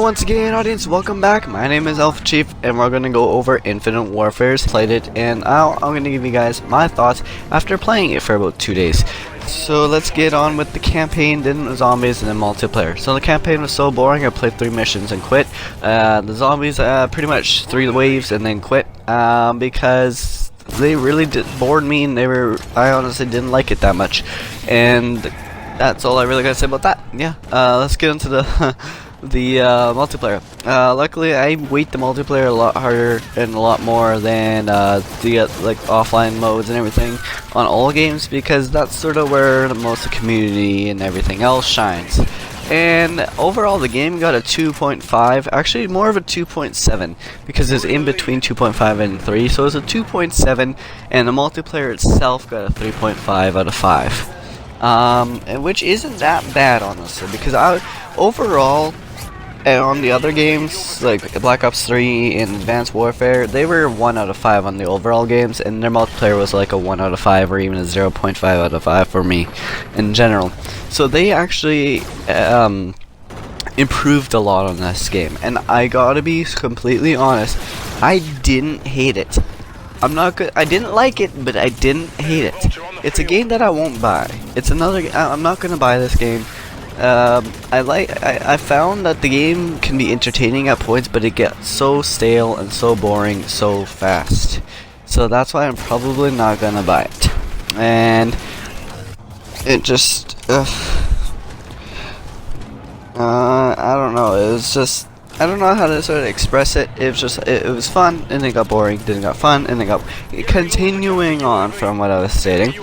once again, audience, welcome back. My name is Alpha Chief, and we're going to go over Infinite Warfare's. Played it, and I'm going to give you guys my thoughts after playing it for about 2 days. So let's get on with the campaign, then the zombies, and then multiplayer. So the campaign was so boring, I played 3 missions and quit. The zombies, pretty much 3 waves and then quit, because they really bored me, and I honestly didn't like it that much. And that's all I really gotta say about that. Yeah, let's get into the multiplayer. Luckily, I weight the multiplayer a lot harder and a lot more than the like offline modes and everything on all games, because that's sort of where the most of the community and everything else shines. And overall, the game got a 2.5, actually more of a 2.7, because it's in between 2.5 and 3, so it's a 2.7, and the multiplayer itself got a 3.5 out of 5. And which isn't that bad, honestly, because overall, and on the other games, like Black Ops 3 and Advanced Warfare, they were 1 out of 5 on the overall games, and their multiplayer was like a 1 out of 5 or even a 0.5 out of 5 for me in general. So they actually improved a lot on this game, and I gotta be completely honest, I didn't hate it. I didn't like it, but I didn't hate it. It's a game that I won't buy. I'm not gonna buy this game. I found that the game can be entertaining at points, but it gets so stale and so boring so fast. So that's why I'm probably not gonna buy it. And it just, I don't know. It was just, I don't know how to sort of express it. It was just, it was fun, and it got boring. Then it got fun, and it got continuing on from what I was stating.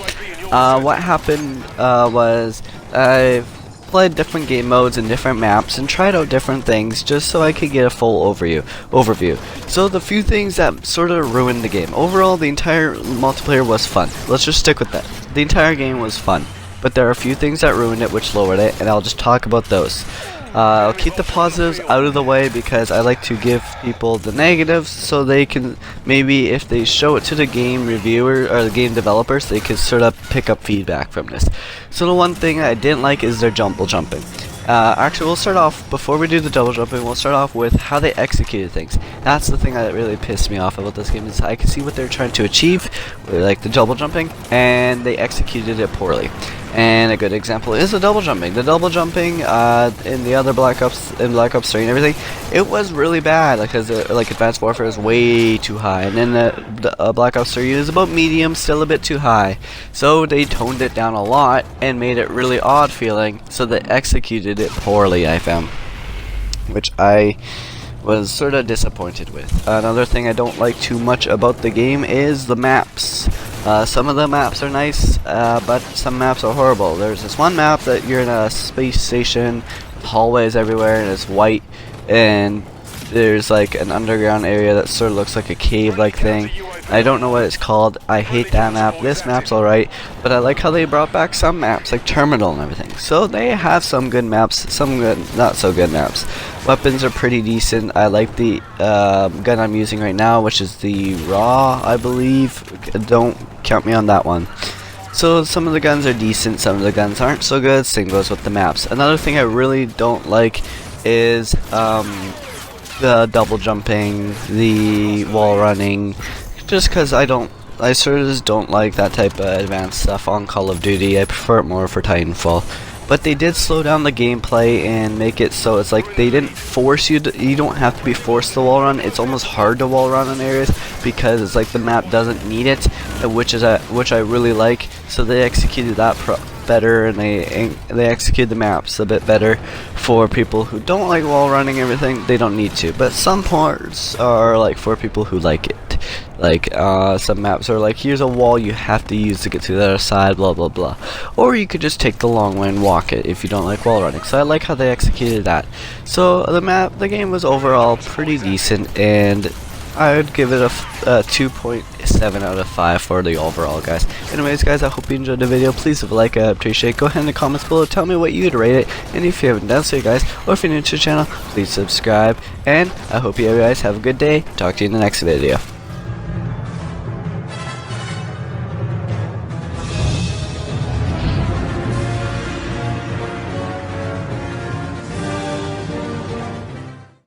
What happened was I played different game modes and different maps and tried out different things just so I could get a full overview. So the few things that sort of ruined the game. Overall, the entire multiplayer was fun. Let's just stick with that. The entire game was fun, but there are a few things that ruined it, which lowered it, and I'll just talk about those. I'll keep the positives out of the way because I like to give people the negatives so they can, maybe if they show it to the game reviewer or the game developers, they can sort of pick up feedback from this. So the one thing I didn't like is their double jumping. Actually, we'll start off, before we do the double jumping, we'll start off with how they executed things. That's the thing that really pissed me off about this game, is I can see what they're trying to achieve, like the double jumping, and they executed it poorly. And a good example is the double jumping. The double jumping in the other Black Ops, in Black Ops 3 and everything, it was really bad, because like Advanced Warfare is way too high, and then the Black Ops 3 is about medium, still a bit too high. So they toned it down a lot and made it really odd feeling, so they executed it poorly, I found, which I was sort of disappointed with. Another thing I don't like too much about the game is the maps. Some of the maps are nice, but some maps are horrible. There's this one map that you're in a space station, hallways everywhere, and it's white, and there's like an underground area that sort of looks like a cave-like thing. I don't know what it's called. I hate that map. This map's alright, but I like how they brought back some maps, like Terminal and everything. So they have some good maps, some good, not so good maps. Weapons are pretty decent. I like the gun I'm using right now, which is the Raw, I believe. Don't count me on that one. So some of the guns are decent, some of the guns aren't so good. Same goes with the maps. Another thing I really don't like is the double jumping, the wall running, just because I sort of just don't like that type of advanced stuff on Call of Duty. I prefer it more for Titanfall. But they did slow down the gameplay and make it so it's like they didn't force you to, you don't have to be forced to wall run. It's almost hard to wall run in areas because it's like the map doesn't need it, which I really like. So they executed that better, and they execute the maps a bit better for people who don't like wall running and everything. They don't need to, but some parts are like for people who like it. Like some maps are like, here's a wall you have to use to get to the other side, blah blah blah. Or you could just take the long way and walk it if you don't like wall running. So I like how they executed that. So the game was overall pretty decent, and I would give it a 2.7 out of 5 for the overall, guys. Anyways, guys, I hope you enjoyed the video. Please leave a like, I appreciate it. Go ahead in the comments below, tell me what you'd rate it. And if you haven't done so, guys, or if you're new to the channel, please subscribe. And I hope you guys have a good day. Talk to you in the next video.